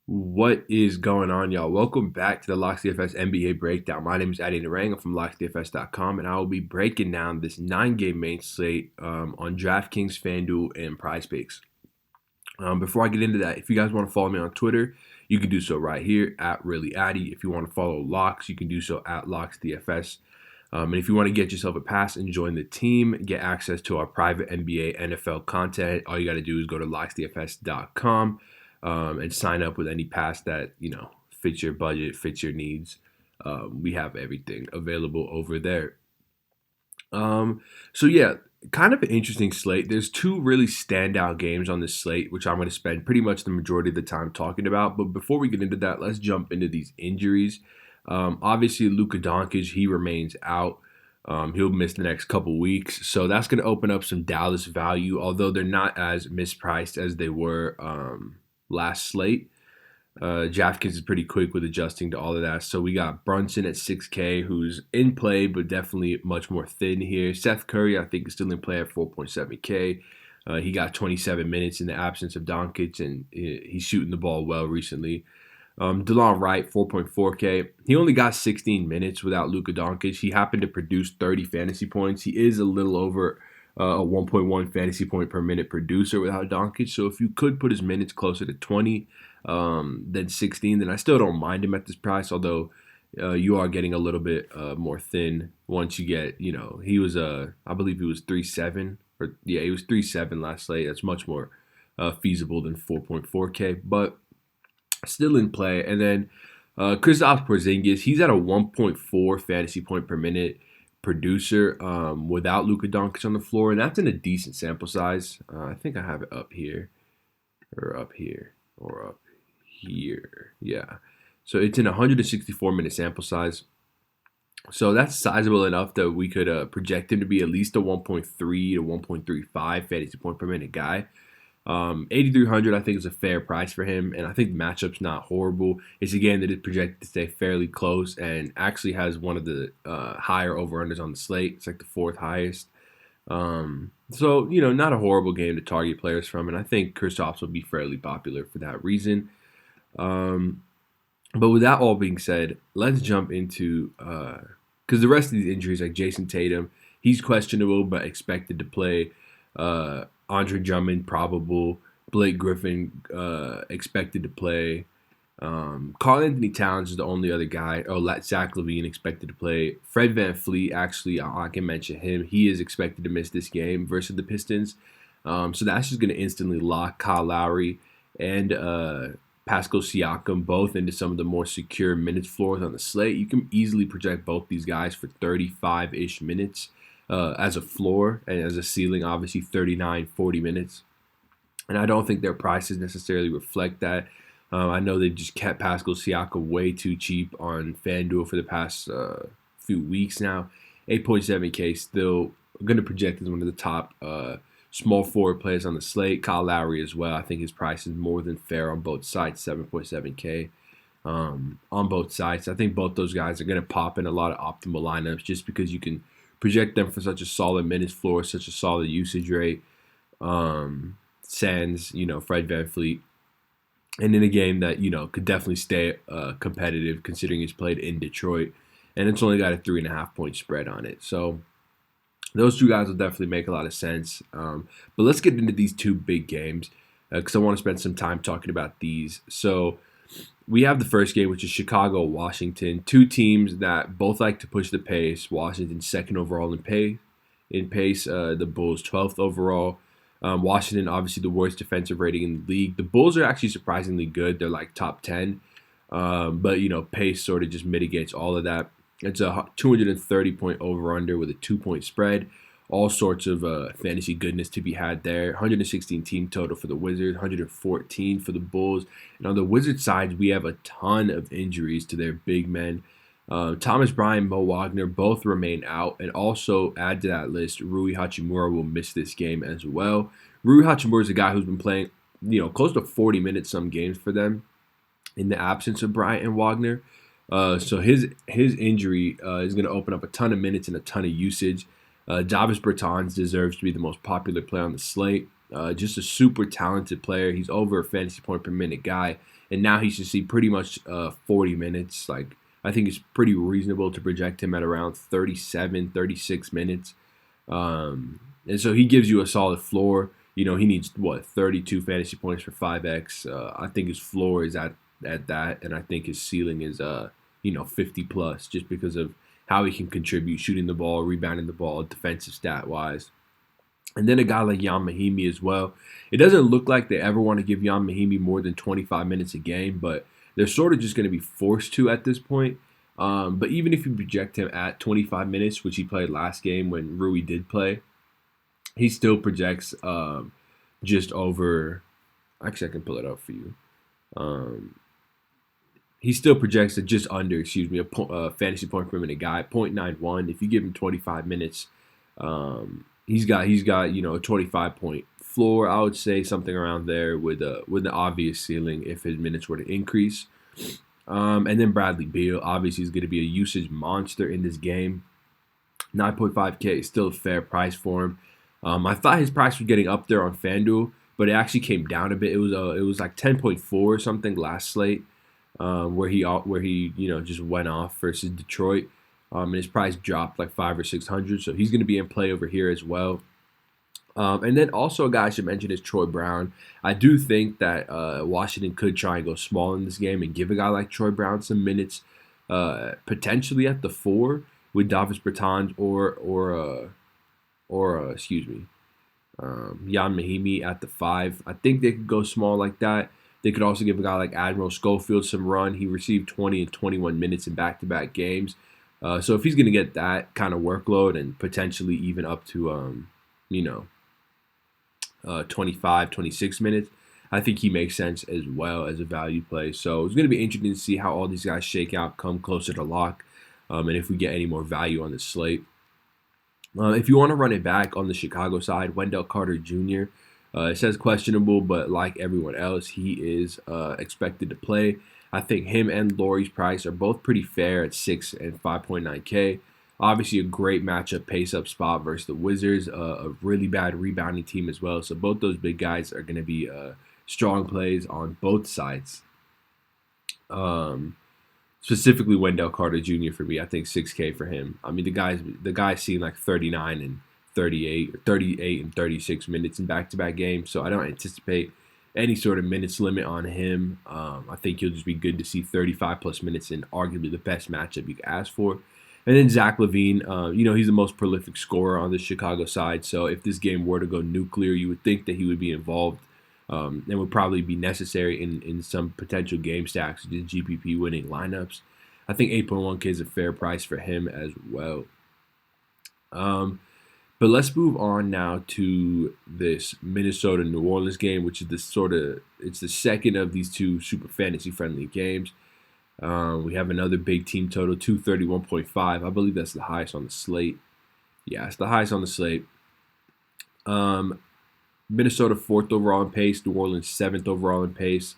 What is going on, y'all? Welcome back to the Locks DFS NBA Breakdown. My name is Narang. I'm from LocksDFS.com, and I will be breaking down this 9-game main slate on DraftKings, FanDuel, and PrizePicks. Before I get into that, if you guys want to follow me on Twitter, you can do so right here at ReallyAddy. If you want to follow Locks, you can do so at LocksDFS. And if you want to get yourself a pass and join the team, get access to our private NBA, NFL content, all you got to do is go to LocksDFS.com. And sign up with any pass that fits your budget, fits your needs. We have everything available over there. So yeah, kind of an interesting slate. There's two really standout games on this slate, which I'm going to spend pretty much the majority of the time talking about. But before we get into that, let's jump into these injuries. Obviously, Luka Doncic, he remains out. He'll miss the next couple weeks. So that's going to open up some Dallas value, although they're not as mispriced as they were last slate. DraftKings is pretty quick with adjusting to all of that. So we got Brunson at 6K, who's in play, but definitely much more thin here. Seth Curry, I think, is still in play at 4.7K. He got 27 minutes in the absence of Doncic, and he's shooting the ball well recently. DeLon Wright, 4.4K. He only got 16 minutes without Luka Doncic. He happened to produce 30 fantasy points. He is a little over a 1.1 fantasy point per minute producer without Doncic. So if you could put his minutes closer to 20 than 16, then I still don't mind him at this price, although you are getting a little bit more thin once you get, he was, I believe he was 3.7, or yeah, he was 3.7 last slate. That's much more feasible than 4.4K, but still in play. And then Kristaps Porzingis, he's at a 1.4 fantasy point per minute producer without Luka Doncic on the floor, and that's in a decent sample size. I think I have it up here, or up here, or up here. Yeah. So it's in a 164-minute sample size. So that's sizable enough that we could project him to be at least a 1.3 to 1.35 fantasy point per minute guy. 8,300 I think is a fair price for him, and I think the matchup's not horrible. It's a game that is projected to stay fairly close and actually has one of the higher over-unders on the slate. It's like the fourth highest. So, not a horrible game to target players from, and I think Kristaps will be fairly popular for that reason. But with that all being said, let's jump into because the rest of these injuries, like Jason Tatum, he's questionable but expected to play. Andre Drummond probable, Blake Griffin expected to play. Karl-Anthony Towns is the only other guy. Zach LaVine expected to play. Fred VanVleet, actually, I can mention him. He is expected to miss this game versus the Pistons. So that's just going to instantly lock Kyle Lowry and Pascal Siakam both into some of the more secure minutes floors on the slate. You can easily project both these guys for 35-ish minutes. As a floor, and as a ceiling, obviously 39, 40 minutes. And I don't think their prices necessarily reflect that. I know they just kept Pascal Siakam way too cheap on FanDuel for the past few weeks now. 8.7K still going to project as one of the top small forward players on the slate. Kyle Lowry as well. I think his price is more than fair on both sides, 7.7K on both sides. I think both those guys are going to pop in a lot of optimal lineups just because you can project them for such a solid minutes floor, such a solid usage rate. Sans, Fred VanVleet. And in a game that, could definitely stay competitive considering he's played in Detroit. And it's only got a 3.5 point spread on it. So those two guys will definitely make a lot of sense. But let's get into these two big games because I want to spend some time talking about these. So we have the first game, which is Chicago-Washington. Two teams that both like to push the pace. Washington second overall in pace. The Bulls 12th overall. Washington, obviously the worst defensive rating in the league. The Bulls are actually surprisingly good. They're like top 10. But, pace sort of just mitigates all of that. It's a 230-point over-under with a 2-point spread. All sorts of fantasy goodness to be had there. 116 team total for the Wizards, 114 for the Bulls. And on the Wizards side, we have a ton of injuries to their big men. Thomas Bryant, Mo Wagner both remain out. And also add to that list, Rui Hachimura will miss this game as well. Rui Hachimura is a guy who's been playing, close to 40 minutes some games for them in the absence of Bryant and Wagner. So his injury is going to open up a ton of minutes and a ton of usage. Davis Bertans deserves to be the most popular player on the slate. Just a super talented player. He's over a fantasy point per minute guy. and now he should see pretty much 40 minutes. Like, I think it's pretty reasonable to project him at around 37, 36 minutes. And so he gives you a solid floor. He needs, 32 fantasy points for 5x. I think his floor is at that, and I think his ceiling is, 50 plus, just because of how he can contribute, shooting the ball, rebounding the ball, defensive stat-wise. And then a guy like Jan Mahimi as well. It doesn't look like they ever want to give Jan Mahimi more than 25 minutes a game, but they're sort of just going to be forced to at this point. But even if you project him at 25 minutes, which he played last game when Rui did play, he still projects just over. Actually, I can pull it up for you. He still projects at just under, a fantasy point per minute guy, 0.91. If you give him 25 minutes, he's got a 25 point floor. I would say something around there with an obvious ceiling if his minutes were to increase. And then Bradley Beal, obviously, is going to be a usage monster in this game. 9.5K is still a fair price for him. I thought his price was getting up there on FanDuel, but it actually came down a bit. It was like 10.4 or something last slate, where he just went off versus Detroit, and his price dropped like 500 or 600. So he's going to be in play over here as well. And then also a guy I should mention is Troy Brown. I do think that Washington could try and go small in this game and give a guy like Troy Brown some minutes, potentially at the 4 with Davis Bertans or Jan Mahimi at the 5. I think they could go small like that. They could also give a guy like Admiral Schofield some run. He received 20 and 21 minutes in back-to-back games. So if he's going to get that kind of workload and potentially even up to 25, 26 minutes, I think he makes sense as well as a value play. So it's going to be interesting to see how all these guys shake out, come closer to lock, and if we get any more value on the slate. If you want to run it back on the Chicago side, Wendell Carter Jr., it says questionable, but like everyone else, he is expected to play. I think him and Lowry's price are both pretty fair at 6 and 5.9K. Obviously, a great matchup, pace-up spot versus the Wizards, a really bad rebounding team as well. So both those big guys are going to be strong plays on both sides. Specifically, Wendell Carter Jr. for me, I think 6K for him. I mean, the guy's seen like 39 and 38, or 38 and 36 minutes in back-to-back games. So I don't anticipate any sort of minutes limit on him. I think he'll just be good to see 35 plus minutes in arguably the best matchup you could ask for. And then Zach LaVine, he's the most prolific scorer on the Chicago side. So if this game were to go nuclear, you would think that he would be involved and would probably be necessary in some potential game stacks, just GPP winning lineups. I think 8.1K is a fair price for him as well. But let's move on now to this Minnesota-New Orleans game, which is it's the second of these two super fantasy-friendly games. We have another big team total, 231.5. I believe that's the highest on the slate. Yeah, it's the highest on the slate. Minnesota 4th overall in pace, New Orleans 7th overall in pace.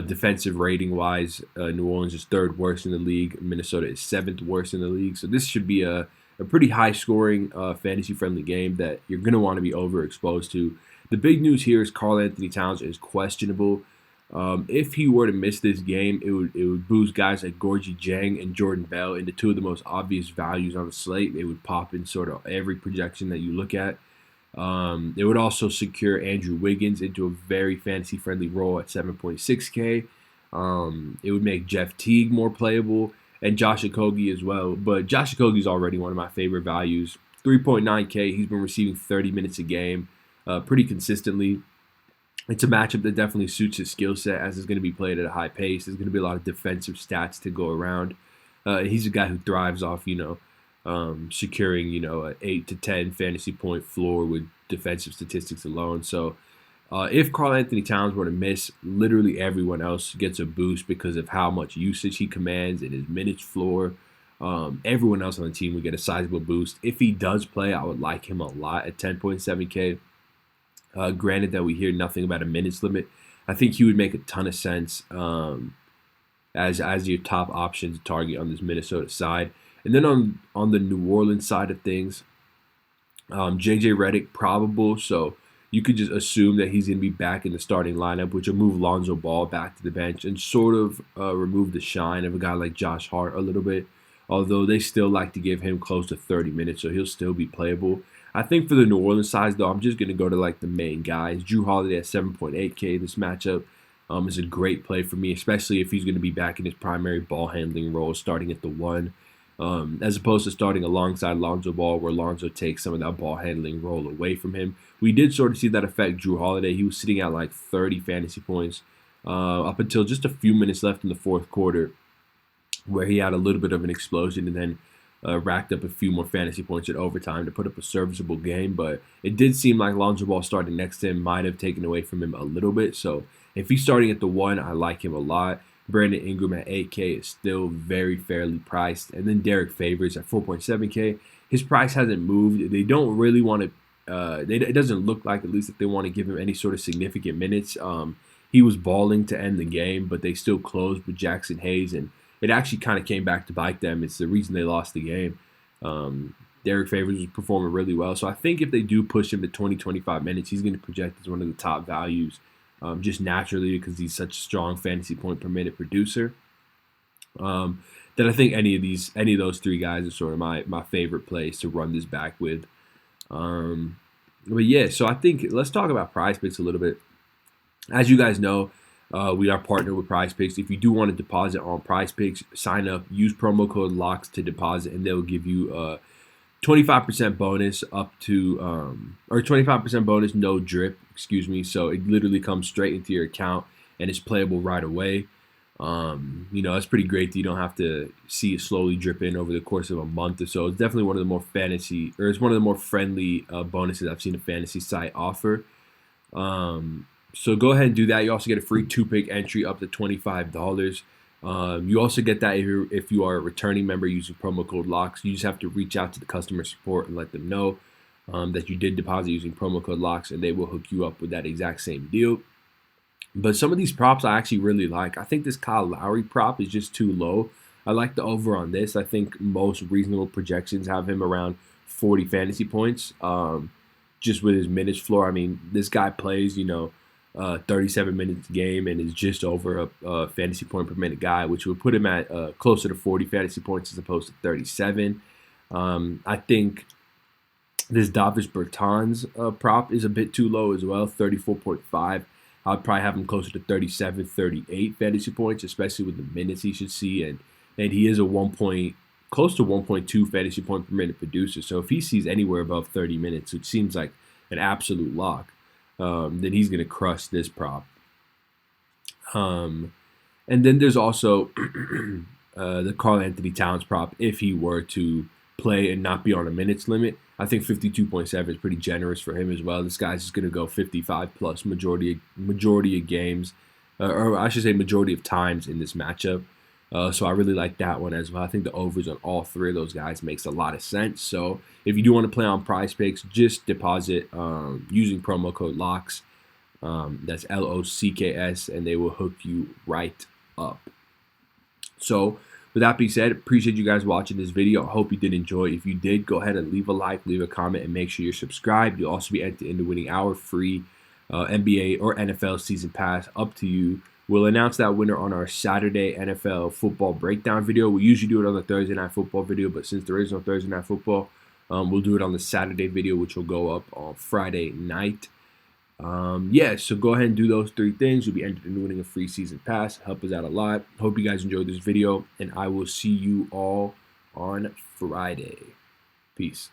Defensive rating-wise, New Orleans is 3rd worst in the league. Minnesota is 7th worst in the league. So this should be a pretty high-scoring, fantasy-friendly game that you're going to want to be overexposed to. The big news here is Karl-Anthony Towns is questionable. If he were to miss this game, it would boost guys like Gorgie Jang and Jordan Bell into two of the most obvious values on the slate. They would pop in sort of every projection that you look at. It would also secure Andrew Wiggins into a very fantasy-friendly role at 7.6K. It would make Jeff Teague more playable and Josh Okogie as well. But Josh Okogie is already one of my favorite values. 3.9K, he's been receiving 30 minutes a game pretty consistently. It's a matchup that definitely suits his skill set, as it's going to be played at a high pace. There's going to be a lot of defensive stats to go around. He's a guy who thrives off, securing, an 8 to 10 fantasy point floor with defensive statistics alone. So if Karl-Anthony Towns were to miss, literally everyone else gets a boost because of how much usage he commands and his minutes floor. Everyone else on the team would get a sizable boost. If he does play, I would like him a lot at 10.7K. Granted that we hear nothing about a minutes limit, I think he would make a ton of sense as your top option to target on this Minnesota side. And then on the New Orleans side of things, JJ Redick probable, so you could just assume that he's going to be back in the starting lineup, which will move Lonzo Ball back to the bench and sort of remove the shine of a guy like Josh Hart a little bit. Although they still like to give him close to 30 minutes, so he'll still be playable. I think for the New Orleans side, though, I'm just going to go to like the main guys. Jrue Holiday at 7.8K. This matchup is a great play for me, especially if he's going to be back in his primary ball handling role, starting at the 1, as opposed to starting alongside Lonzo Ball, where Lonzo takes some of that ball handling role away from him. We did sort of see that affect Jrue Holiday. He was sitting at like 30 fantasy points up until just a few minutes left in the fourth quarter, where he had a little bit of an explosion and then racked up a few more fantasy points at overtime to put up a serviceable game. But it did seem like Lonzo Ball starting next to him might have taken away from him a little bit. So if he's starting at the 1, I like him a lot. Brandon Ingram at 8K is still very fairly priced. And then Derek Favors at 4.7K. His price hasn't moved. They don't really want to it doesn't look like, at least, that they want to give him any sort of significant minutes. He was balling to end the game, but they still closed with Jackson Hayes, and it actually kind of came back to bite them. It's the reason they lost the game. Derek Favors was performing really well. So I think if they do push him to 20, 25 minutes, he's going to project as one of the top values just naturally because he's such a strong fantasy point per minute producer. Then I think any of those 3 guys are sort of my favorite plays to run this back with. But yeah, so I think let's talk about PrizePicks a little bit. As you guys know, we are partnered with PrizePicks. If you do want to deposit on PrizePicks, sign up, use promo code LOCKS to deposit, and they'll give you a 25% bonus up to, or 25% bonus no drip, excuse me. So it literally comes straight into your account and it's playable right away. It's pretty great that you don't have to see it slowly drip in over the course of a month or so. It's definitely one of the more it's one of the more friendly bonuses I've seen a fantasy site offer. So go ahead and do that. You also get a free 2-pick entry up to $25. You also get that if you are a returning member using promo code LOCKS. You just have to reach out to the customer support and let them know that you did deposit using promo code LOCKS, and they will hook you up with that exact same deal. But some of these props I actually really like. I think this Kyle Lowry prop is just too low. I like the over on this. I think most reasonable projections have him around 40 fantasy points just with his minutes floor. I mean, this guy plays, 37 minutes a game and is just over a fantasy point per minute guy, which would put him at closer to 40 fantasy points as opposed to 37. I think this Davis Bertans prop is a bit too low as well, 34.5. I'd probably have him closer to 37, 38 fantasy points, especially with the minutes he should see. And he is a close to 1.2 fantasy point per minute producer. So if he sees anywhere above 30 minutes, which seems like an absolute lock, then he's going to crush this prop. And then there's also the Karl-Anthony Towns prop if he were to play and not be on a minutes limit. I think 52.7 is pretty generous for him as well. This guy's just going to go 55 plus majority of games, or I should say majority of times in this matchup. So I really like that one as well. I think the overs on all 3 of those guys makes a lot of sense. So if you do want to play on PrizePicks, just deposit using promo code LOCKS. That's LOCKS, and they will hook you right up. So with that being said, appreciate you guys watching this video. I hope you did enjoy. If you did, go ahead and leave a like, leave a comment, and make sure you're subscribed. You'll also be entered into winning our free NBA or NFL season pass, up to you. We'll announce that winner on our Saturday NFL football breakdown video. We usually do it on the Thursday night football video, but since there is no Thursday night football, we'll do it on the Saturday video, which will go up on Friday night. So go ahead and do those 3 things. You'll be entered into winning a free season pass. Help us out a lot. Hope you guys enjoyed this video, and I will see you all on Friday. Peace.